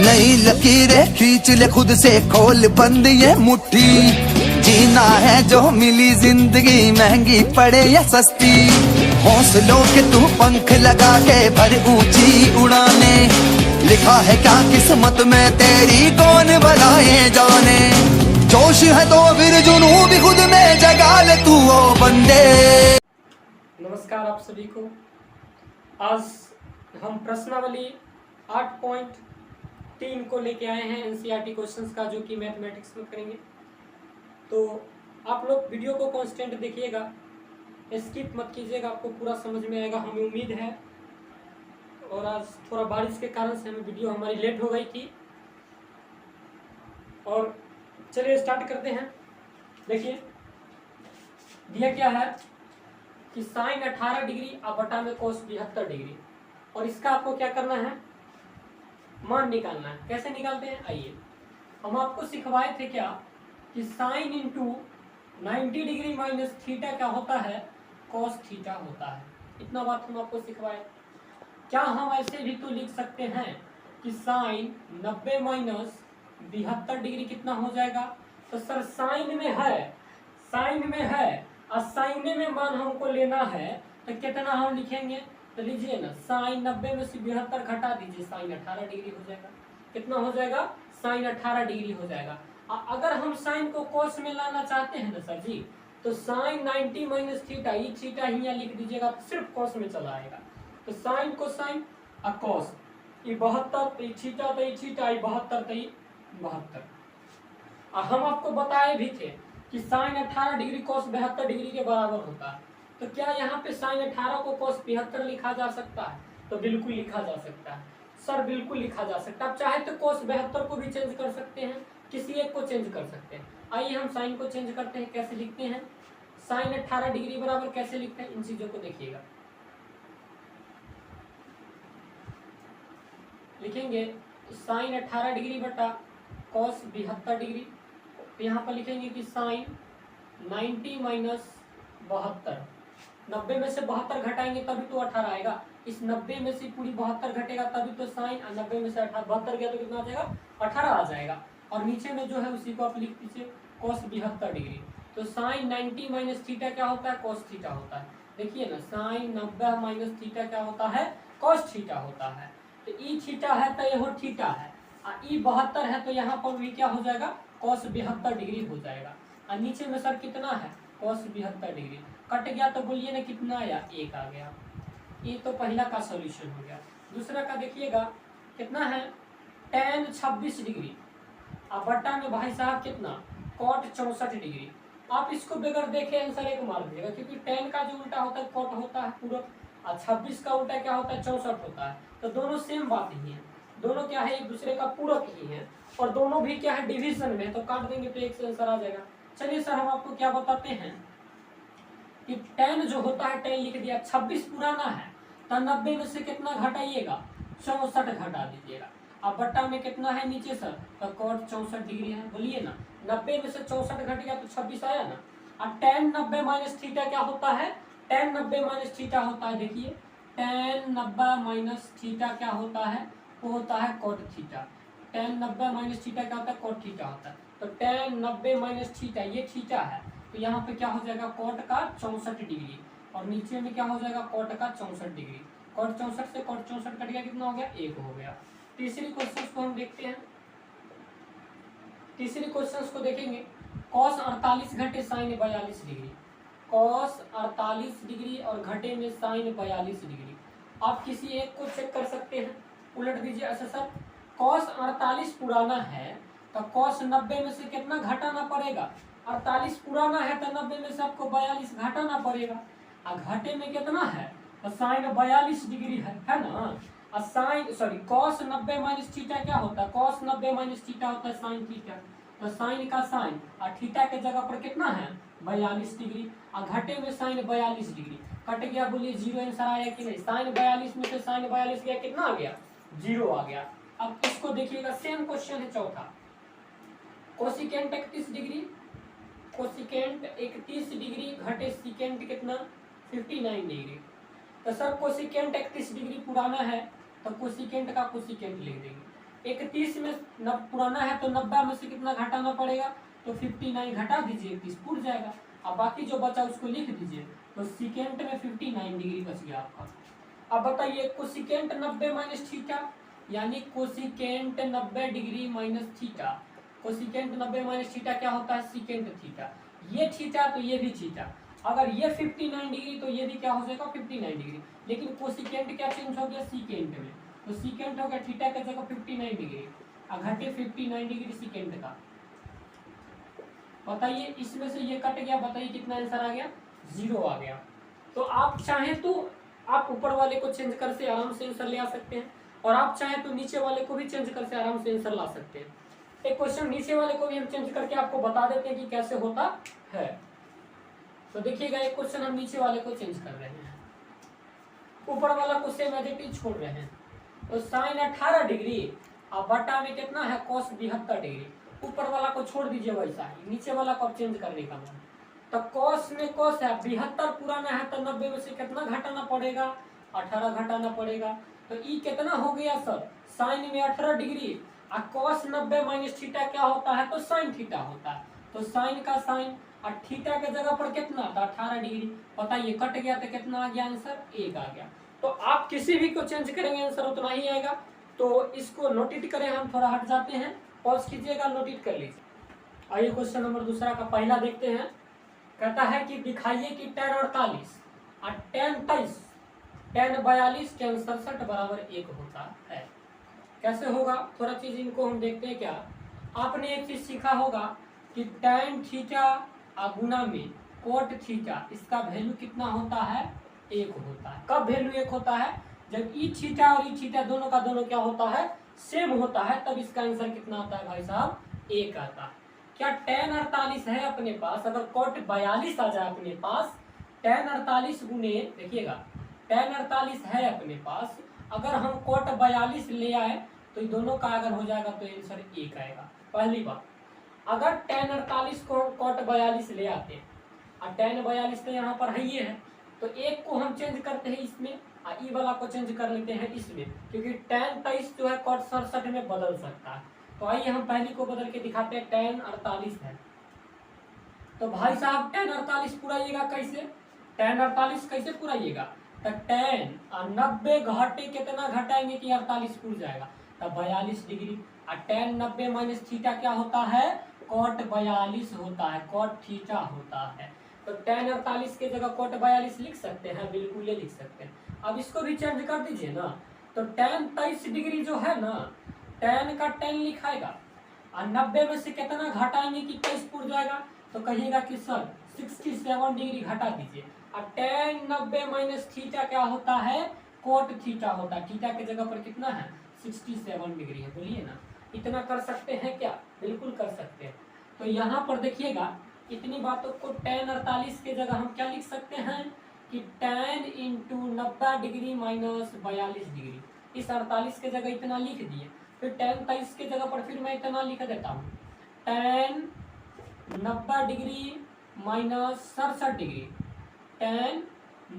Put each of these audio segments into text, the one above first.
नई लकीरें खींच ले खुद से, खोल बंद ये मुट्ठी। जीना है जो मिली जिंदगी, महंगी पड़े या सस्ती। हौसलों के तू पंख लगा के भर ऊंची उड़ाने। लिखा है क्या किस्मत में तेरी, कौन बनाए जाने। जोश है तो फिर जुनू भी खुद में जगा ले तू ओ बंदे। नमस्कार आप सभी को। आज हम प्रश्नावली 8.3 को लेके आए हैं एनसीईआरटी क्वेश्चंस का, जो कि मैथमेटिक्स में करेंगे। तो आप लोग वीडियो को कांस्टेंट देखिएगा, स्किप मत कीजिएगा, आपको पूरा समझ में आएगा हमें उम्मीद है। और आज थोड़ा बारिश के कारण से हमें वीडियो हमारी लेट हो गई थी। और चलिए स्टार्ट करते हैं। देखिए दिया क्या है कि साइन 18 डिग्री और बटा में कोस 72 डिग्री, और इसका आपको क्या करना है, मान निकालना है। कैसे निकालते हैं, आइए। हम आपको सिखवाए थे क्या कि sine into 90 degree minus theta क्या होता है, कोस थीटा होता है। इतना बात हम आपको सिखवाए। क्या हम ऐसे भी तो लिख सकते हैं कि साइन 90 माइनस 72 डिग्री कितना हो जाएगा। तो सर साइन में है और साइने में मान हमको लेना है, तो कितना हम लिखेंगे, तो लीजिए ना, साइन 90 में से 72 घटा दीजिए, साइन 18 डिग्री हो जाएगा। कितना हो जाएगा, साइन 18 डिग्री हो जाएगा। अगर हम साइन को कोस में लाना चाहते हैं ना सर जी, तो साइन 90 माइनस थीटा, ये थीटा ही यहाँ लिख दीजिएगा, तो सिर्फ कोस में चला आएगा। तो साइन को साइन और कोस, ये 72 तो ये थीटा, तो ये थीटा, ये 72 तो ये 72। और हम आपको बताए भी थे कि साइन 18 डिग्री कोस 72 डिग्री के बराबर होता है। तो क्या यहाँ पे साइन 18 को कोस 72 लिखा जा सकता है, तो बिल्कुल लिखा जा सकता है सर, बिल्कुल लिखा जा सकता है। आप चाहे तो कोस 72 को भी चेंज कर सकते हैं, किसी एक को चेंज कर सकते हैं। आइए हम साइन को चेंज करते हैं। कैसे लिखते हैं, साइन 18 डिग्री बराबर कैसे लिखते हैं, इन चीजों को देखिएगा। लिखेंगे साइन 18 डिग्री बटा कोस 72 डिग्री। तो यहाँ पर लिखेंगे कि साइन 90 माइनस 72, 90 में से 72 घटाएंगे तभी तो 18 आएगा। इस 90 में से पूरी 72 घटेगा तभी तो साइन, 90 में से 72 गया तो कितना आ जाएगा, 18 आ जाएगा। और नीचे में जो है उसी को आप लिख दीजिए कोस 72 डिग्री। तो साइन 90 माइनस थीटा क्या होता है, कोस थीटा होता है। देखिए ना, साइन 90 माइनस थीटा क्या होता है, कोस थीटा होता है। तो ई थीटा है तो यह थीटा है, और ई 72 है तो यहाँ पर भी क्या हो जाएगा, कोस 72 डिग्री हो जाएगा। और नीचे में सर कितना है, कोस 72 डिग्री। कट गया तो बोलिए ना कितना आया, 1 आ गया। ये तो पहला का सॉल्यूशन हो गया। दूसरा का देखिएगा कितना है, tan 26 डिग्री और बट्टा में भाई साहब कितना, कॉट 64 डिग्री। आप इसको बगैर देखे आंसर 1 मार दीजिएगा, क्योंकि tan का जो उल्टा होता है कॉट होता है पूरक, और 26 का उल्टा क्या होता है, 64 होता है। तो दोनों सेम बात ही है, दोनों क्या है, एक दूसरे का पूरक ही है, और दोनों भी क्या है, डिवीजन में। तो काट देंगे तो 1 से आंसर आ जाएगा। चलिए सर हम आपको क्या बताते हैं कि tan जो होता है, tan लिख दिया, 26 पुराना है तो 90 में से कितना घटाइएगा, 64 घटा दीजिएगा। अब बट्टा में कितना है नीचे सर, तो कॉट 64 डिग्री है। बोलिए ना, 90 में से 64 घट गया तो 26 आया ना। और tan 90 माइनस थीटा क्या होता है, tan 90 माइनस थीटा होता है। देखिए tan 90 माइनस थीटा क्या होता है, वो होता है cot theta. tan 90 minus theta क्या होता है, कॉट थीटा होता है। तो tan 90 माइनस थीटा, ये थीटा है, तो यहाँ पे क्या हो जाएगा, कॉट का 64 डिग्री, और नीचे में क्या हो जाएगा, कॉट का 64 डिग्री। कॉट 64 से कॉट 64 कट गया, कितना हो गया, 1 हो गया। तीसरी क्वेश्चन को हम देखते हैं। तीसरी क्वेश्चन को देखेंगे, कॉस 48 घटे साइन 42 डिग्री, कॉस 48 डिग्री और घटे में साइन 42 डिग्री। आप किसी एक को चेक कर सकते हैं, उलट दीजिए। अच्छा सर, कॉस 48 पुराना है तो कॉस 90 में से कितना घटाना पड़ेगा, 48 पुराना है तो 90 में से आपको 42 घटाना पड़ेगा। और घटे में कितना है, तो साइन 42 डिग्री है ना। और sine sorry cos 90 minus theta क्या होता है, कॉस 90 माइनस थीटा होता है साइन थीटा। तो साइन का साइन और थीटा के जगह पर कितना है, 42 डिग्री, और घटे में साइन 42 डिग्री। कट गया, बोलिए 0 आंसर आया कि नहीं। साइन 42 में से साइन 42 गया, कितना आ गया, 0 आ गया। अब इसको देखिएगा, सेम क्वेश्चन है चौथा। कोसिकेंट 31 डिग्री, कोसिकेंट 31 डिग्री घटे सिकेंट कितना, 59 डिग्री। तो सर कोसिकेंट 31 डिग्री पुराना है तो कोसिकेंट का कोसिकेंट लिख देंगे। 31 में पुराना है तो 90 में से कितना घटाना पड़ेगा, तो 59 घटा दीजिए, 31 फूट जाएगा। अब बाकी जो बचा उसको लिख दीजिए, तो सेकेंड में 59 डिग्री बच गया आपका। अब बताइए कोसिकेंट 90 माइनस थीटा, यानी cosecant 90 degree minus theta. Cosecant 90 minus theta क्या होता है, सीकेंट थीटा। ये थीटा तो ये भी थीटा, अगर ये 59 डिग्री तो ये भी क्या हो जाएगा 59 डिग्री, लेकिन कोसिकेंट क्या चेंज हो गया सीकेंट में, तो सीकेंट हो गया थीटा की जगह 59 डिग्री, घटे 59 डिग्री सीकेंट का। बताइए इसमें से ये कट गया, बताइए कितना आंसर आ गया, 0 आ गया। तो आप चाहें तो आप ऊपर वाले को चेंज कर से आराम से आंसर ले आ सकते हैं, और आप चाहें तो नीचे वाले को भी चेंज कर से आराम से आंसर ला सकते हैं। एक क्वेश्चन नीचे वाले को भी हम चेंज करके आपको बता देते हैं कि कैसे होता है। तो देखिएगा एक क्वेश्चन हम नीचे वाले को चेंज कर रहे हैं, ऊपर वाला को सेम एज इट इज छोड़ रहे हैं। तो साइन 18 डिग्री अब बटा में कितना है cos 72 डिग्री, ऊपर वाला को छोड़ दीजिए वैसा ही, नीचे वाला को अब चेंज करने का मन। तो cos में cos है 72 पुराना है, तो 90 में से कितना घटाना पड़ेगा, 18 घटाना पड़ेगा। तो ई कितना हो गया सर, साइन में 18 डिग्री, और cos 90 माइनस थीटा क्या होता है, तो साइन थीटा होता है। तो साइन का साइन और थीटा के जगह पर कितना था 18 डिग्री, बताइए कट गया तो कितना आ गया आंसर, 1 आ गया। तो आप किसी भी को चेंज करेंगे आंसर उतना ही आएगा। तो इसको नोटिट करें, हम थोड़ा हट जाते हैं, पॉज कीजिएगा, नोटिट कर लीजिए। आइए क्वेश्चन नंबर दूसरा का पहला देखते हैं। कहता है कि दिखाइए कि tan 48 और tan 23, tan 42 tan 67 बराबर 1 होता है। कैसे होगा, थोड़ा चीज इनको हम देखते हैं। क्या आपने एक चीज सीखा होगा कि tan थीटा गुना में cot थीटा, इसका वैल्यू कितना होता है, 1 होता है। कब वैल्यू 1 होता है, जब ई थीटा और ई थीटा दोनों का दोनों क्या होता है, सेम होता है, तब इसका आंसर कितना आता है भाई साहब, 1 आता है। क्या tan 48 है अपने पास, अगर cot 42 आ जाए अपने पास, tan 48 गुने, देखिएगा tan 48 है अपने पास, अगर हम cot 42 ले आए तो दोनों का अगर हो जाएगा तो आंसर 1 आएगा। पहली बात, अगर tan 48 को हम cot 42 ले आते हैं, और tan 42 तो यहाँ पर है ही है, तो 1 को हम चेंज करते हैं इसमें, और ई वाला को चेंज कर लेते हैं इसमें, क्योंकि tan 23 जो है cot 67 में बदल सकता है। तो आइए हम पहली को बदल के दिखाते हैं, tan 48 है, तो भाई साहब tan 48 पुराइएगा कैसे, tan 48 कैसे पुराइएगा, तो tan 90 घटे कितना घटाएंगे कि 48 पूर जाएगा, तब 42 डिग्री। और tan 90 माइनस थीटा क्या होता है, cot 42 होता है, cot थीटा होता है। तो tan 48 के जगह cot 42 लिख सकते हैं, बिल्कुल ये लिख सकते हैं। अब इसको भी चेंज कर दीजिए ना, तो tan 23 डिग्री जो है ना, tan का tan लिखाएगा, और 90 में से कितना घटाएंगे कि 23 पूर जाएगा, तो कहिएगा कि सर 67 डिग्री घटा दीजिए। और tan 90 माइनस थीटा क्या होता है, cot थीटा होता है, थीटा के जगह पर कितना है 67 डिग्री है, बोलिए ना। इतना कर सकते हैं क्या, बिल्कुल कर सकते हैं। तो यहाँ पर देखिएगा, इतनी बातों को tan 48 के जगह हम क्या लिख सकते हैं कि tan into 90 degree minus 42 degree, इस 48 के जगह इतना लिख दिए। फिर tan 23 के जगह पर फिर मैं इतना लिख देता हूँ, tan 90 degree minus 67 degree, tan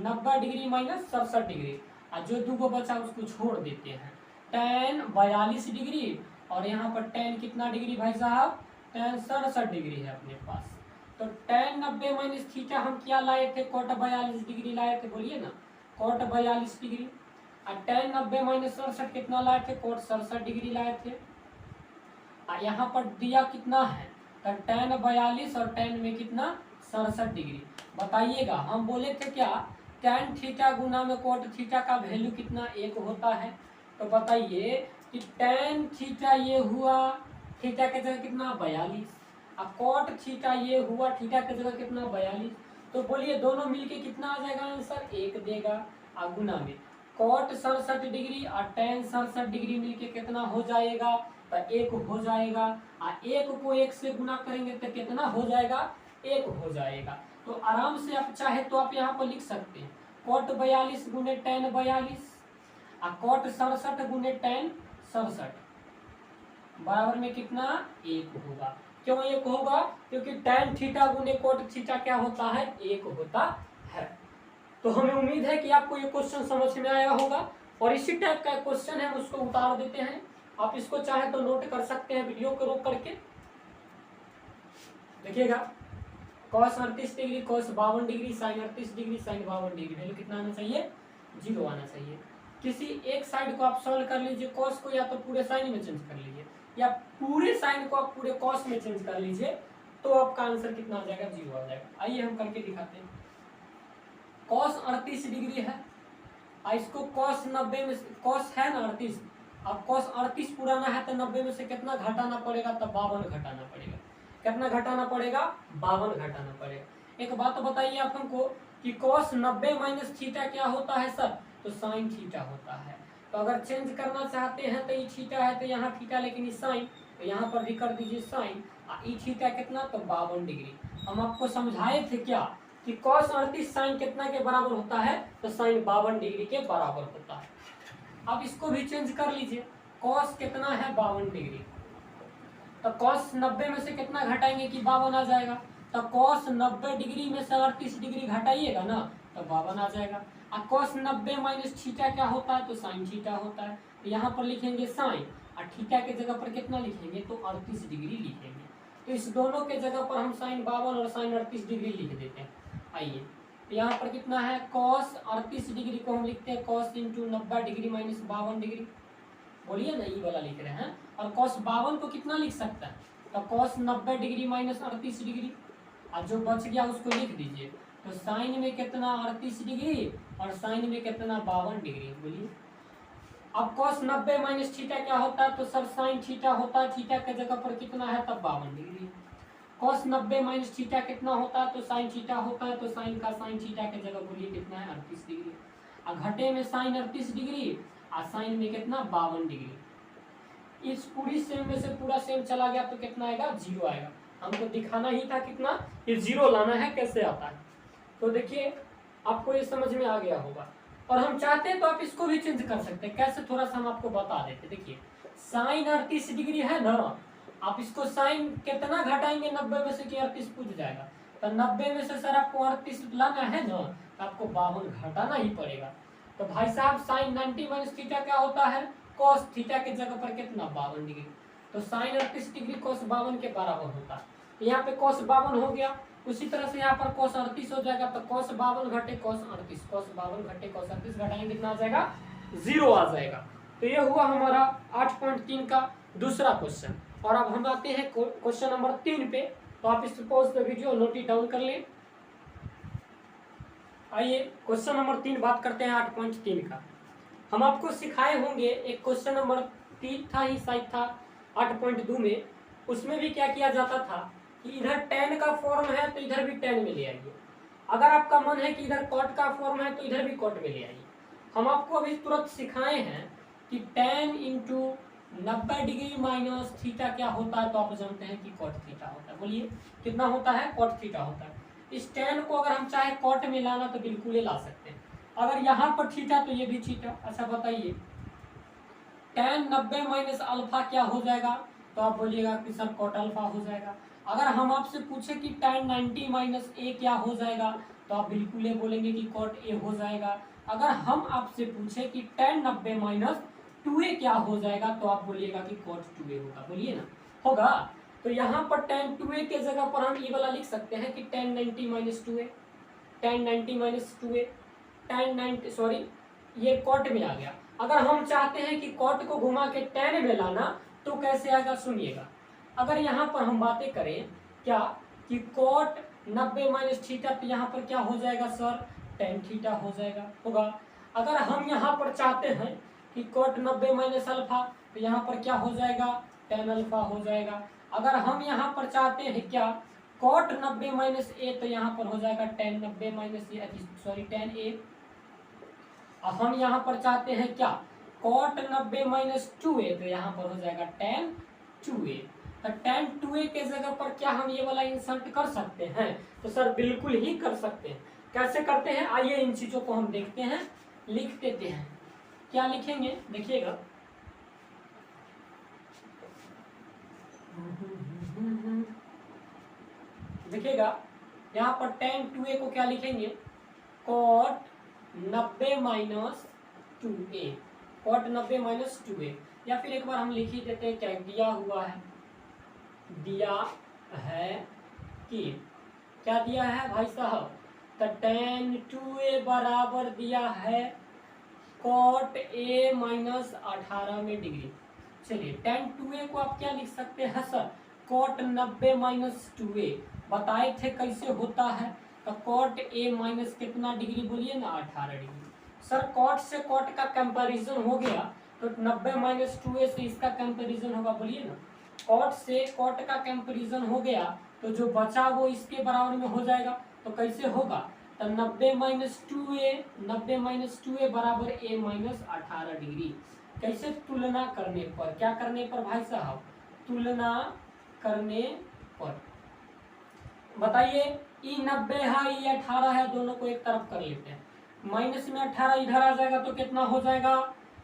90 degree minus 67 degree, और जो दो बचा उसको छोड़ देते हैं, tan 42 डिग्री, और यहाँ पर tan कितना डिग्री भाई साहब, tan 67 डिग्री है अपने पास। तो tan 90 माइनस थीटा हम क्या लाए थे, cot 42 डिग्री लाए थे, बोलिए ना, cot 42 डिग्री। और tan 90 माइनस 67 कितना लाए थे, cot 67 डिग्री लाए थे। और यहाँ पर दिया कितना है, तो tan 42 और tan में कितना 67 डिग्री। बताइएगा, हम बोले थे क्या, tan थीटा गुना में cot थीटा का वैल्यू कितना 1 होता है। तो बताइए कि tan थीटा ये हुआ, थीटा के जगह कितना 42, अब cot थीटा ये हुआ, थीटा के जगह कितना 42। तो बोलिए दोनों मिलके कितना आ जाएगा आंसर, 1 देगा। और गुना में cot 67 डिग्री और tan 67 डिग्री मिलके कितना हो जाएगा, तो 1 हो जाएगा। और 1 को 1 से गुना करेंगे तो कितना हो जाएगा, 1 हो जाएगा। तो आराम से आप चाहे तो आप यहाँ पर लिख सकते हैं, cot 42 गुने tan 42 और cot 67 गुने tan 67 बराबर में कितना 1 होगा। क्यों 1 होगा, क्योंकि tan थीटा गुने cot थीटा क्या होता है, 1 होता है। तो हमें उम्मीद है कि आपको ये क्वेश्चन समझ में आया होगा, और इसी टाइप का क्वेश्चन है उसको उतार देते हैं आप इसको चाहे तो नोट कर सकते हैं वीडियो को रोक करके। देखिएगा cos 38 degree, cos 52 degree, sin 38 degree, sin 52 degree, value कितना आना चाहिए? 0 आना चाहिए। किसी एक साइड को आप सॉल्व कर लीजिए, cos को या तो पूरे साइन में चेंज कर लीजिए या पूरे साइन को आप पूरे cos में चेंज कर लीजिए, तो आपका आंसर कितना आ जाएगा? 0 आ जाएगा। आइए हम करके दिखाते हैं। cos 38 डिग्री है, इसको cos 90 में cos है ना 38, अब cos 38 पुराना है तो 90 में से कितना घटाना पड़ेगा? तब 52 घटाना पड़ेगा। कितना घटाना पड़ेगा? 52 घटाना पड़ेगा। एक बात बताइए आप हमको कि cos 90 माइनस थीटा क्या होता है सर? तो साइन थीटा होता है। तो अगर चेंज करना चाहते हैं तो ये थीटा है तो यहाँ थीटा, लेकिन ये साइन, तो यहाँ पर भी कर दीजिए साइन। ई थीटा कितना? तो 52 डिग्री। हम आपको समझाए थे क्या कि cos 38 साइन कितना के बराबर होता है? तो साइन 52 डिग्री के बराबर होता है। अब इसको भी चेंज कर लीजिए, cos कितना है? 52 डिग्री। तो cos 90 में से कितना घटाएंगे कि 52 आ जाएगा? तो cos 90 डिग्री में से 38 डिग्री घटाइएगा ना तो 52 आ जाएगा। और cos 90 माइनस थीटा क्या होता है? तो साइन थीटा होता है। तो यहाँ पर लिखेंगे साइन, और थीटा के जगह पर कितना लिखेंगे? तो 38 डिग्री लिखेंगे। तो इस दोनों के जगह पर हम साइन 52 और साइन 38 डिग्री लिख देते हैं। आइए तो यहाँ पर कितना है? cos 38 डिग्री को हम लिखते हैं cos into 90 degree minus 52 degree, बोलिए ना, ये वाला लिख रहे हैं। और cos 52 को कितना लिख सकता है? तो cos 90 डिग्री माइनस 38 डिग्री, और जो बच गया उसको लिख दीजिए। तो साइन में कितना? 38 डिग्री, और साइन में कितना? 52 डिग्री, बोलिए। अब cos 90 माइनस थीटा क्या होता है? तो सर साइन थीटा होता है। थीटा के जगह पर कितना है? तब 52 डिग्री। cos 90 माइनस थीटा कितना होता है? तो साइन थीटा होता है। तो साइन का साइन थीटा के जगह बोलिए कितना है? 38 डिग्री। और घटे में साइन 38 डिग्री, और साइन में कितना? 52 डिग्री। इस पूरी सेम में से पूरा सेम चला गया तो कितना आएगा? 0 आएगा। हमको दिखाना ही था कितना, ये 0 लाना है, कैसे आता है। तो देखिए आपको ये समझ में आ गया होगा। और हम चाहते हैं तो आप इसको भी चेंज कर सकते हैं। कैसे, थोड़ा सा हम आपको बता देते। देखिए साइन 38 डिग्री है ना, आप इसको साइन कितना घटाएंगे 90 में से कि 38 पूछ जाएगा। तो 90 में से सर आपको 38 लाना है ना, तो आपको 52 घटाना ही पड़ेगा। तो भाई साहब साइन 90 माइनस थीटा क्या होता है? cos थीटा के जगह पर कितना? 52 डिग्री। तो साइन 38 डिग्री cos 52 के बराबर होता है। तो यहाँ पे cos 52 हो गया। उसी तरह से यहाँ पर cos 38 हो जाएगा। तो cos 52 घटे cos 38, cos 52 घटे cos 38 घटाएंगे कितना आ जाएगा? 0 आ जाएगा। तो ये हुआ हमारा 8.3 का दूसरा क्वेश्चन। और अब हम आते हैं क्वेश्चन नंबर 3 पे। तो आप इस pause the video note it down कर लें। आइए क्वेश्चन नंबर 3 बात करते हैं 8.3 का। हम आपको सिखाए होंगे एक क्वेश्चन नंबर 3 था ही शायद था 8.2 में, उसमें भी क्या किया जाता था कि इधर tan का फॉर्म है तो इधर भी tan में ले आइए। अगर आपका मन है कि इधर cot का फॉर्म है तो इधर भी cot में ले आइए। हम आपको अभी तुरंत सिखाए हैं कि tan into 90 degree minus theta क्या होता है? तो आप जानते हैं कि cot थीटा होता है। बोलिए कितना होता है? cot थीटा होता है। इस tan को अगर हम चाहे cot में लाना तो बिल्कुल ही ला सकते हैं। अगर यहाँ पर थीटा तो ये भी थीटा। अच्छा बताइए tan 90 माइनस अल्फा क्या हो जाएगा? तो आप बोलिएगा कि सर cot अल्फा हो जाएगा। अगर हम आपसे पूछे कि tan 90 माइनस ए क्या हो जाएगा? तो आप बिल्कुल ये बोलेंगे कि cot ए हो जाएगा। अगर हम आपसे पूछे कि tan 90 माइनस 2a क्या हो जाएगा? तो आप बोलिएगा कि cot 2a होगा। बोलिए ना, होगा। तो यहाँ पर tan 2a के जगह पर हम ये वाला लिख सकते हैं कि tan 90 minus 2a, tan 90 minus 2a, tan 90 sorry ये cot में आ गया। अगर हम चाहते हैं कि cot को घुमा के tan में लाना तो कैसे आएगा? सुनिएगा। अगर यहाँ पर हम बातें करें क्या कि cot 90 माइनस थीटा, तो यहाँ पर क्या हो जाएगा सर? tan थीटा हो जाएगा, होगा। अगर हम यहाँ पर चाहते हैं कि cot 90 माइनस अल्फा, तो यहाँ पर क्या हो जाएगा? tan अल्फा हो जाएगा। अगर हम यहाँ पर चाहते हैं क्या cot 90 माइनस ए, तो यहाँ पर हो जाएगा tan 90 माइनस सॉरी tan ए। अब हम यहाँ पर चाहते हैं क्या cot 90 माइनस 2a, तो यहाँ पर हो जाएगा tan 2a। तो tan 2a के जगह पर क्या हम ये वाला इंसर्ट कर सकते हैं? तो सर बिल्कुल ही कर सकते हैं। कैसे करते हैं? आइए इन चीजों को हम देखते हैं, लिख देते हैं। क्या लिखेंगे देखिएगा। देखिएगा यहाँ पर tan 2a को क्या लिखेंगे? cot 90 minus 2a, cot 90 minus 2a। या फिर एक बार हम लिख ही देते हैं क्या दिया हुआ है, दिया है कि क्या दिया है भाई साहब, तो tan 2a बराबर दिया है cot a माइनस 18 में डिग्री। चलिए tan 2a को आप क्या लिख सकते हैं सर, cot 90 माइनस 2a बताए थे कैसे होता है, तो cot a माइनस कितना डिग्री बोलिए ना 18 डिग्री। सर cot से cot का कंपैरिजन हो गया तो 90 माइनस 2a से इसका कंपैरिजन होगा, बोलिए ना cot से cot का कंपैरिजन हो गया तो जो बचा वो इसके बराबर में हो जाएगा। तो कैसे होगा, तो 90 माइनस 2a बराबर a माइनस 18 डिग्री। कैसे, तुलना करने पर, क्या करने पर भाई साहब, तुलना करने पर। बताइए ई 90 है ई 18 है, दोनों को एक तरफ कर लेते हैं, माइनस में 18 इधर आ जाएगा तो कितना हो जाएगा,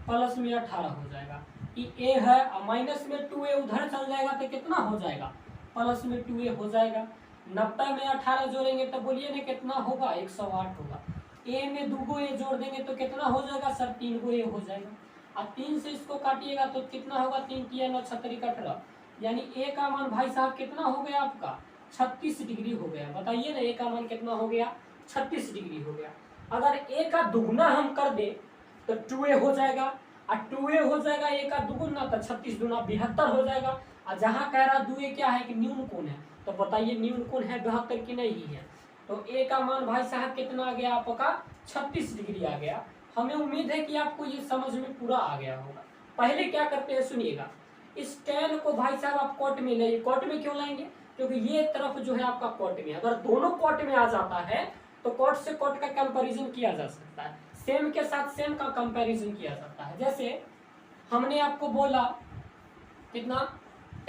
प्लस में 18 हो जाएगा। ई a है और माइनस में 2a उधर चल जाएगा तो कितना हो जाएगा, प्लस में 2a हो जाएगा। 90 में 18 जोड़ेंगे तो बोलिए ना कितना होगा, 108 होगा। a में 2 a जोड़ देंगे तो कितना हो जाएगा सर, 3 a हो जाएगा। और 3 से इसको काटिएगा तो कितना होगा, 3 3 9 36 18, यानी a का मान भाई साहब कितना हो गया आपका, 36 डिग्री हो गया। बताइए ना a का मान कितना हो गया, 36 डिग्री हो गया। अगर a का दुगुना हम कर दे तो 2a हो जाएगा, और 2a हो जाएगा a का दुगुना तो 36 दूना 72 हो जाएगा। और जहाँ कह रहा 2a क्या है कि न्यून कोण है, तो बताइए न्यून कोण है 72 की नहीं है, तो a का मान भाई साहब कितना आ गया आपका, 36 डिग्री आ गया। हमें उम्मीद है कि आपको ये समझ में पूरा आ गया होगा। पहले क्या करते हैं सुनिएगा, इस tan को भाई साहब आप कॉट में लाइए। कॉट में क्यों लाएंगे, क्योंकि ये तरफ जो है आपका कॉट में, अगर दोनों कॉट में आ जाता है तो कॉट से कॉट का कंपैरिजन किया जा सकता है, सेम के साथ सेम का कंपैरिजन किया जाता है। जैसे हमने आपको बोला कितना,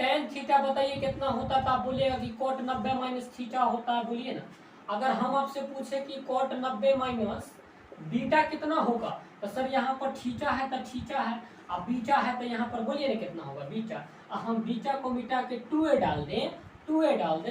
tan थीटा बताइए कितना होता था, आप बोलिएगा कि cot 90 माइनस थीटा होता है, बोलिए ना। अगर हम आपसे पूछे कि cot 90 माइनस बीटा कितना होगा, तो सर यहाँ पर थीटा है तो थीटा है, अब बीटा है तो यहाँ पर बोलिए ना कितना होगा बीटा। अब हम बीटा को मिटा के 2a डाल दें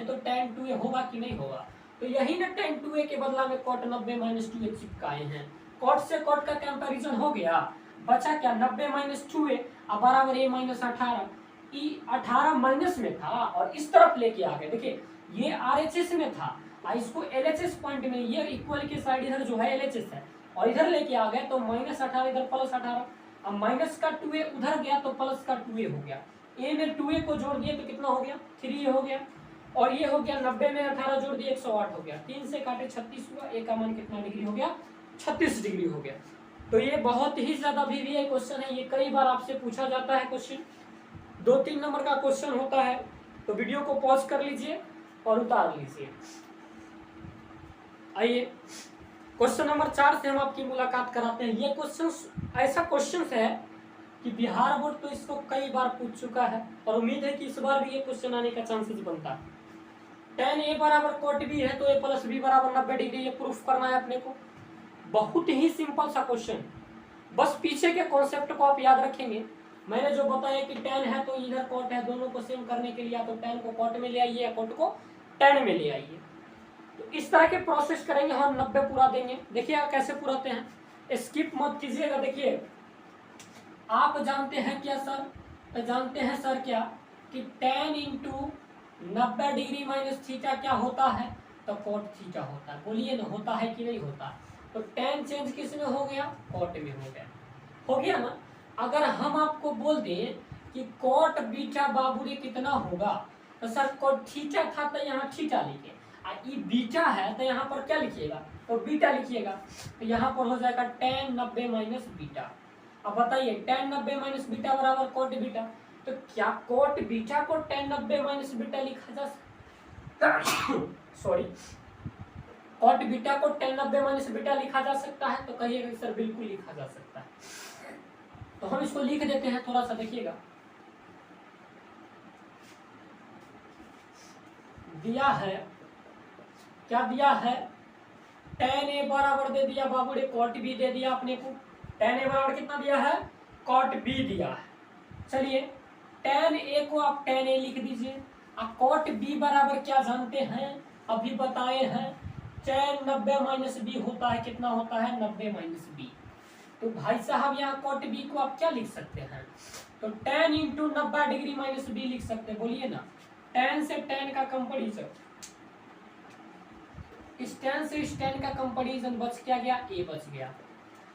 तो tan 2a होगा कि नहीं होगा। तो यही ना tan 2a के बदला में cot 90 माइनस 2a चिपकाए हैं। cot से cot का कंपैरिजन हो गया, बचा क्या, 90 माइनस 2a बराबर a माइनस 18। ई 18 माइनस में था और इस तरफ लेके आ गए, देखिए ये RHS में था और इसको LHS पॉइंट में, ये इक्वल के साइड इधर जो है LHS है और इधर लेके आ गए तो माइनस 18 इधर प्लस 18। अब माइनस का 2a उधर गया तो प्लस का 2a हो गया, a में 2a को जोड़ दिए तो कितना हो गया, 3a हो गया, और ये हो गया 90 में 18 जोड़ दिए 108 हो गया, 3 से काटे 36 हुआ, a का मान कितना डिग्री हो गया, 36 डिग्री हो गया। तो ये बहुत ही ज्यादा VVI क्वेश्चन है, ये कई बार आपसे पूछा जाता है क्वेश्चन, 2-3 नंबर का क्वेश्चन होता है। तो वीडियो को पॉज कर लीजिए और उतार लीजिए। आइए क्वेश्चन नंबर 4 से हम आपकी मुलाकात कराते हैं। ये क्वेश्चन ऐसा क्वेश्चन है कि बिहार बोर्ड तो इसको कई बार पूछ चुका है और उम्मीद है कि इस बार भी ये क्वेश्चन आने का चांसेस बनता है। tan a बराबर cot b है तो a प्लस b बराबर 90 डिग्री, ये प्रूफ करना है अपने को। बहुत ही सिंपल सा क्वेश्चन, बस पीछे के कॉन्सेप्ट को आप याद रखेंगे। मैंने जो बताया कि tan है तो इधर cot है, दोनों को सेम करने के लिए या तो tan को cot में ले आइए या cot को tan में ले आइए। तो इस तरह के प्रोसेस करेंगे, हम 90 पूरा देंगे। देखिएगा कैसे पूराते हैं, स्किप मत कीजिएगा। देखिए आप जानते हैं क्या सर, तो जानते हैं सर क्या कि tan into 90 degree minus theta क्या होता है, तो cot थीटा होता है। बोलिए ना होता है कि नहीं होता। तो tan चेंज किस में हो गया, cot में हो गया ना। अगर हम आपको बोल दें कि cot बीटा बाबूरे कितना होगा, तो सर cot थीटा था तो यहाँ थीटा लिखे, ये बीटा है तो यहाँ पर क्या लिखिएगा, तो बीटा लिखिएगा। तो यहाँ पर हो जाएगा tan 90 माइनस बीटा। अब बताइए tan 90 माइनस बीटा बराबर cot बीटा, तो क्या cot बीटा को tan 90 माइनस बीटा लिखा जा सकता सॉरी cot बीटा को tan 90 माइनस बीटा लिखा जा सकता है, तो कहिएगा सर बिल्कुल लिखा जा सकता है। तो हम इसको लिख देते हैं, थोड़ा सा देखिएगा। दिया है, क्या दिया है, tan a बराबर दे दिया बाबू ने, cot b दे दिया अपने को। tan a बराबर कितना दिया है, cot b दिया है। चलिए tan a को आप tan a लिख दीजिए, और cot b बराबर क्या जानते हैं, अभी बताए हैं, tan 90 माइनस b होता है, कितना होता है 90 माइनस b। तो भाई साहब यहाँ cot b को आप क्या लिख सकते हैं, तो tan into 90 degree minus b लिख सकते हैं। बोलिए ना, tan से tan का कंपैरिजन, इस tan से इस tan का कंपैरिजन बच क्या गया, a बच गया।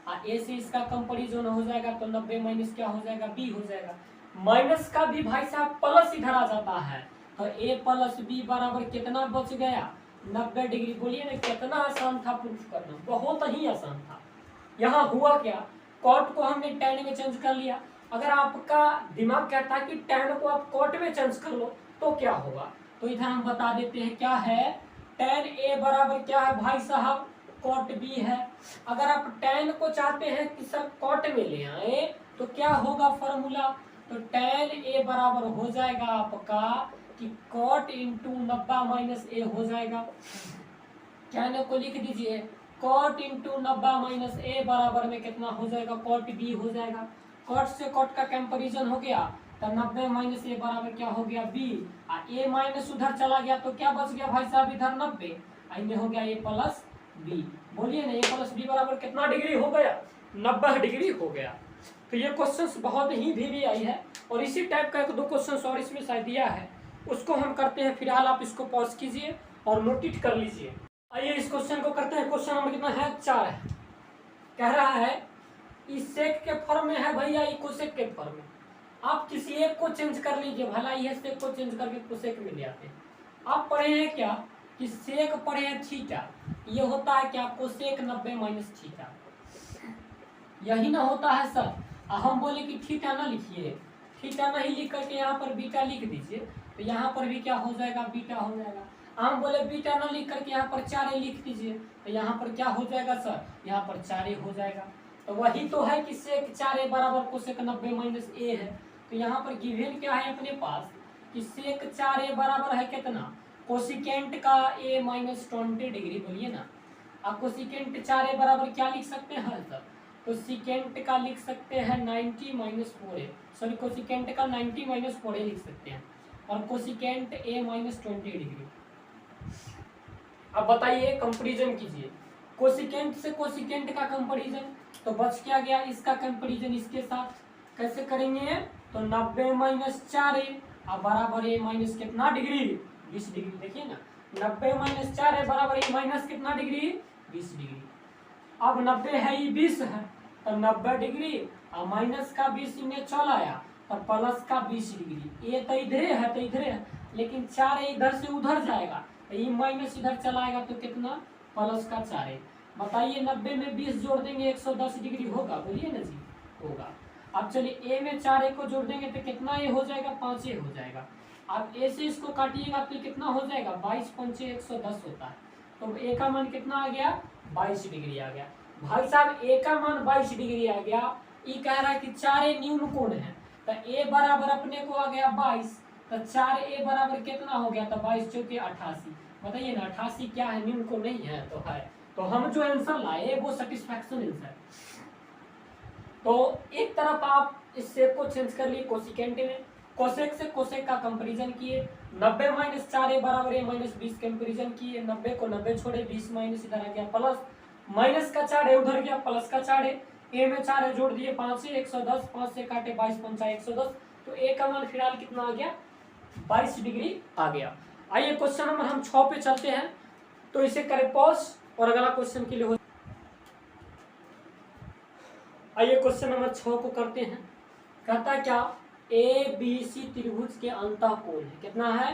a से इसका कंपैरिजन हो जाएगा तो 90 माइनस क्या हो जाएगा, b हो जाएगा। माइनस का भी भाई साहब प्लस इधर आ जाता है, तो a प्लस बी बराबर कितना बच गया, 90 डिग्री। बोलिए ना कितना आसान था प्रूफ करना, बहुत ही आसान था। यहाँ हुआ क्या, कॉट को हमने tan में चेंज कर लिया। अगर आपका दिमाग कहता है कि tan को आप कॉट में चेंज कर लो तो क्या होगा, तो इधर हम बता देते हैं क्या है, tan a बराबर क्या है भाई साहब, कॉट b है। अगर आप tan को चाहते हैं कि सर कॉट में ले आए तो क्या होगा फॉर्मूला, तो tan a बराबर हो जाएगा आपका कि कॉट इंटू 90 माइनस ए हो जाएगा। tan को लिख दीजिए, कॉट इंटू 90 माइनस ए बराबर में कितना हो जाएगा, कॉट b हो जाएगा। कॉट से कॉट का कंपैरिजन हो गया तो 90 माइनस ए बराबर क्या हो गया, b। a माइनस उधर चला गया तो क्या बच गया भाई साहब, इधर 90, इनमें हो गया a प्लस बी। बोलिए ना a प्लस बी बराबर कितना डिग्री हो गया, 90 डिग्री हो गया। तो ये क्वेश्चंस बहुत ही VVI है, और इसी टाइप का एक दो क्वेश्चंस और इसमें शायद दिया है, उसको हम करते हैं। फिलहाल आप इसको पॉज कीजिए और नोटिट कर लीजिए। आइए इस क्वेश्चन को करते हैं। क्वेश्चन नंबर कितना है, 4 है। कह रहा है इस सेक के फॉर्म में है भैया, ये कोसेक के फॉर्म में। आप किसी एक को चेंज कर लीजिए, भला ये सेक को चेंज करके कोसेक में ले आते हैं। आप पढ़े हैं क्या कि सेक पढ़े हैं थीटा, ये होता है क्या, कोसेक 90 माइनस थीटा, यही ना होता है सर। हम बोले कि थीटा ना लिखिए, थीटा नहीं लिख करके यहाँ पर बीटा लिख दीजिए, तो यहाँ पर भी क्या हो जाएगा, बीटा हो जाएगा। हम बोले बीटा ना लिख करके यहाँ पर 4a लिख दीजिए, तो यहाँ पर क्या हो जाएगा सर, यहाँ पर 4a हो जाएगा। तो वही तो है कि सेक 4a बराबर कोसेक 90 माइनस ए है। तो यहाँ पर गिवन क्या है अपने पास कि सेक 4a बराबर है कितना, कोसिकेंट का a माइनस 20 डिग्री। बोलिए ना, आप कोसिकेंट 4a बराबर क्या लिख सकते हैं सर, तो सिकेंट का लिख सकते हैं 90 माइनस 4a, सॉरी कोसिकेंट का 90 माइनस 4a लिख सकते हैं, और कोसिकेंट a माइनस 20 डिग्री। अब बताइए कंपैरिजन कीजिए, कोसिकेंट से कोसिकेंट का कंपैरिजन, तो बच क्या गया, इसका कंपैरिजन इसके साथ कैसे करेंगे, तो 90 माइनस 4a अब बराबर a माइनस कितना डिग्री, 20 डिग्री। देखिए ना, 90 माइनस 4a बराबर a माइनस कितना डिग्री, 20 डिग्री। अब 90 है, ये 20 है, तो 90 डिग्री और माइनस का 20 इन्हें चल आया तो प्लस का 20 डिग्री। ये तो इधरे है, तो इधरे है, लेकिन 4 इधर से उधर जाएगा, तो ये माइनस इधर चलाएगा तो कितना, प्लस का 4। बताइए 90 में 20 जोड़ देंगे 110 डिग्री होगा, बोलिए ना जी, होगा। अब चलिए a में 4a को जोड़ देंगे तो कितना a हो जाएगा, 5a हो जाएगा। अब a से इसको काटिएगा तो कितना हो जाएगा, 22 पंचे 110 होता है, तो a का मान कितना आ गया, 22 डिग्री आ गया। भाई साहब a का मान 22 डिग्री आ गया, ये कह रहा है कि 4a न्यून कोण है, तो a बराबर अपने को आ गया 22, तो 4a बराबर कितना हो गया, तो 22 चौके 88। बताइए ना 88 क्या है, न्यून कोण नहीं है तो है, तो हम जो आंसर लाए वो सेटिस्फैक्शन आंसर। तो एक तरफ आप इस शेप को चेंज कर लिए कोसिकेंट में, कोसेक से कोसेक का कंपैरिजन किए, 90 माइनस 4a बराबर a माइनस 20 कंपैरिजन किए, 90 को 90 छोड़े, 20 माइनस इधर आ गया प्लस, माइनस का 4a उधर गया, प्लस का 4a, a में 4a जोड़ दिए 5 से 110, 5 से काटे 22 पंचा 110, तो a का मान फिलहाल कितना आ गया, 22 डिग्री आ गया। आइए क्वेश्चन नंबर हम 6 पे चलते हैं, तो इसे करें पॉज और अगला क्वेश्चन के लिए हो। आइए क्वेश्चन नंबर 6 को करते हैं। कहता क्या, ABC त्रिभुज के अंतःकोण है, कितना है,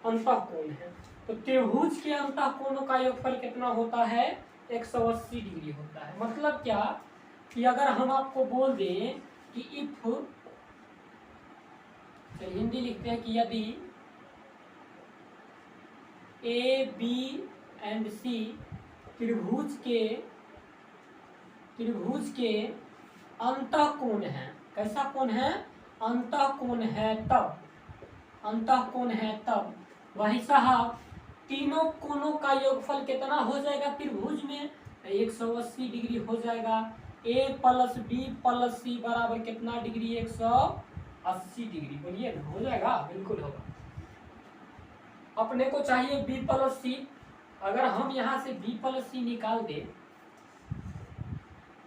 अंतःकोण है। तो त्रिभुज के अंतःकोणों का योगफल कितना होता है, 180 डिग्री होता है। मतलब क्या कि अगर हम आपको बोल दें कि इफ, चलिए हिंदी लिखते हैं कि यदि A, B एंड C त्रिभुज के अंतःकोण है, कैसा कोण है, अंतःकोण है तब, अंतःकोण है तब वही साहब तीनों कोणों का योगफल कितना हो जाएगा त्रिभुज में, 180 डिग्री हो जाएगा। A plus B plus C बराबर कितना डिग्री, 180 डिग्री। बोलिए ना, हो जाएगा, बिल्कुल होगा। अपने को चाहिए B प्लस C, अगर हम यहाँ से B प्लस C निकाल दे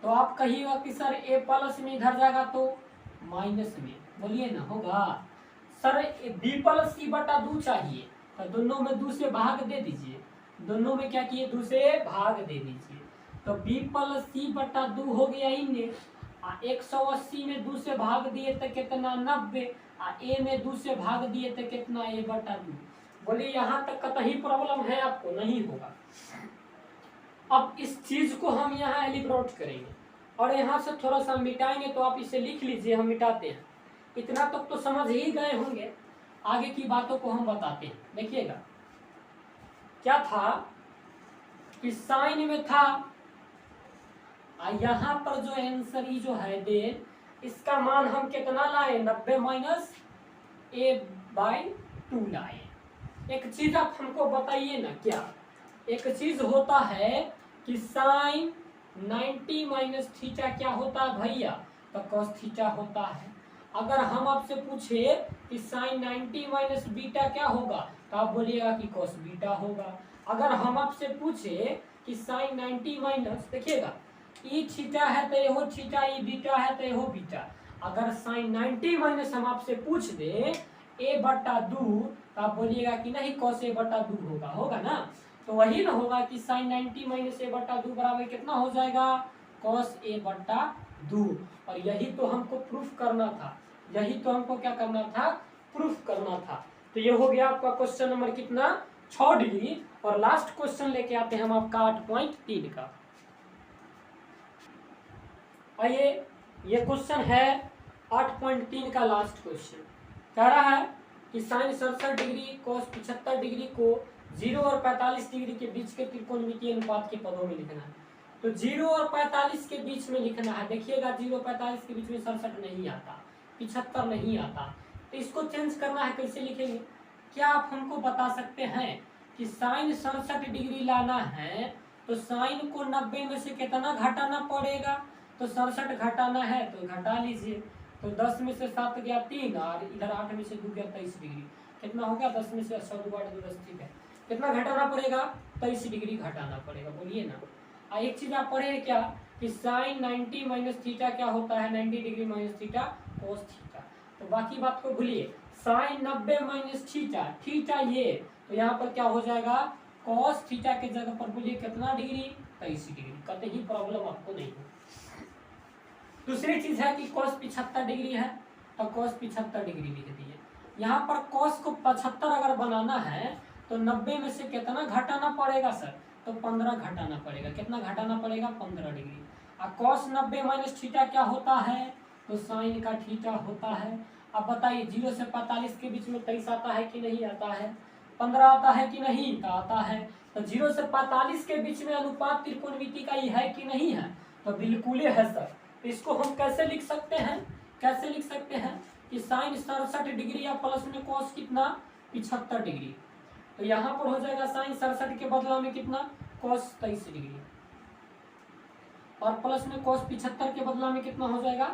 तो आप कहिएगा कि सर a प्लस में इधर जाएगा तो माइनस में, बोलिए ना होगा। सर b प्लस की बटा 2 चाहिए, तो दोनों में 2 से भाग दे दीजिए, दोनों में क्या किए 2 से भाग दे दीजिए, तो b प्लस सी बटा 2 हो गया इन्हें। 180 में 2 से भाग दिए तो कितना 90, a में 2 से भाग दिए तो कितना a बटा 2। बोलिए यहाँ तक कतई प्रॉब्लम है आपको? नहीं होगा। अब इस चीज को हम यहाँ एलिब्रेट करेंगे और यहाँ से थोड़ा सा मिटाएंगे, तो आप इसे लिख लीजिए, हम मिटाते हैं। इतना तक तो समझ ही गए होंगे, आगे की बातों को हम बताते हैं। देखिएगा क्या था कि साइन में था, यहाँ पर जो आंसर ही जो है दे, इसका मान हम कितना लाए 90 माइनस a/2 लाए। एक चीज आप हमको बताइए ना, क्या एक चीज होता है कि साइन 90 माइनस थीटा क्या होता है भैया? तो कॉस थीटा होता है। अगर हम आपसे पूछे कि साइन 90 माइनस बीटा क्या होगा, तो आप बोलिएगा कि कॉस बीटा होगा। अगर हम आपसे पूछे कि साइन 90 माइनस, देखिएगा ई थीटा है तो यहो थीटा, ई बीटा है तो यहो बीटा। अगर साइन 90 माइनस हम आपसे पूछ दे a/2, तो आप बोलिएगा कि नहीं कॉस a/2 होगा, होगा ना? तो वही ना होगा कि साइन 90 माइनस a/2 बराबर कितना हो जाएगा? Cos a/2। और यही तो हमको प्रूफ करना था, यही तो हमको क्या करना था? प्रूफ करना था। तो ये हो गया आपका क्वेश्चन नंबर कितना? 6 डिग्री। और लास्ट क्वेश्चन लेके आते हैं हम आपका 8.3 का। आइए, ये क्वेश्चन है 8.3 का लास्ट क्वेश्चन। कह रहा है कि साइन 67 डिग्री कॉस 75 डिग्री को 0 और 45 डिग्री के बीच के त्रिकोणमितीय अनुपात के पदों में लिखना है। तो 0 और 45 के बीच में लिखना है। देखिएगा 0 और 45 के बीच में 67 नहीं आता, 75 नहीं आता, तो इसको चेंज करना है। कैसे लिखेंगे? क्या आप हमको बता सकते हैं कि साइन 67 डिग्री लाना है तो साइन को 90 में से कितना घटाना पड़ेगा? तो 67 घटाना है तो घटा लीजिए। तो 10 में से 7 गया 3, और इधर 8 में से 2 गया 23 डिग्री। कितना हो गया? 10 में से 100 2 10, ठीक है। कितना घटाना पड़ेगा? 23 डिग्री घटाना पड़ेगा, बोलिए ना। एक चीज आप पढ़े क्या कि साइन 90 माइनस थीटा क्या होता है? 90 degree minus theta cos theta. तो बाकी बात को भूलिए। साइन 90 माइनस थीटा, थीटा ये, तो यहाँ पर क्या हो जाएगा? कॉस थीटा के जगह पर बोलिए कितना डिग्री? 23 डिग्री। कतई प्रॉब्लम आपको नहीं हो। दूसरी चीज है कि कॉस 75 डिग्री है, तो कॉस 75 डिग्री लिख दिए। यहाँ पर कॉस को 75 अगर बनाना है तो 90 में से कितना घटाना पड़ेगा सर? तो 15 घटाना पड़ेगा। कितना घटाना पड़ेगा? 15 डिग्री। और कॉस 90 माइनस थीटा क्या होता है? तो साइन का थीटा होता है। अब बताइए 0 से 45 के बीच में 23 आता है कि नहीं आता है? 15 आता है कि नहीं? तो आता है। तो 0 से 45 के बीच में अनुपात त्रिकोणमिति का ही है कि नहीं है? तो बिल्कुल है सर। तो इसको हम कैसे लिख सकते हैं? कैसे लिख सकते हैं कि साइन 67 डिग्री या प्लस में कॉस कितना? 75 डिग्री। तो यहाँ पर हो जाएगा साइन 67 के बदला में कितना? Cos 23 degree. और प्लस में कॉस 75 के बदला में कितना हो जाएगा?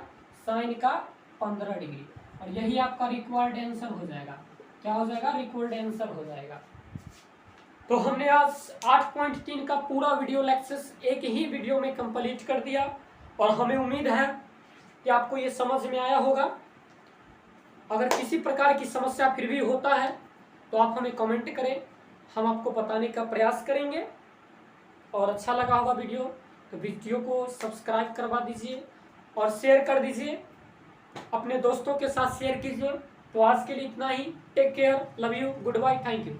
साइन का 15 डिग्री। और यही आपका रिक्वायर्ड आंसर हो जाएगा। क्या हो जाएगा? रिक्वायर्ड आंसर हो जाएगा। तो हमने आज 8.3 का पूरा वीडियो लेक्चर एक ही वीडियो में कंप्लीट कर दिया, और हमें उम्मीद है कि आपको ये समझ में आया होगा। अगर किसी प्रकार की समस्या फिर भी होता है तो आप हमें कमेंट करें, हम आपको बताने का प्रयास करेंगे। और अच्छा लगा होगा वीडियो तो वीडियो को सब्सक्राइब करवा दीजिए और शेयर कर दीजिए, अपने दोस्तों के साथ शेयर कीजिए। तो आज के लिए इतना ही। Take care, love you, goodbye, thank you.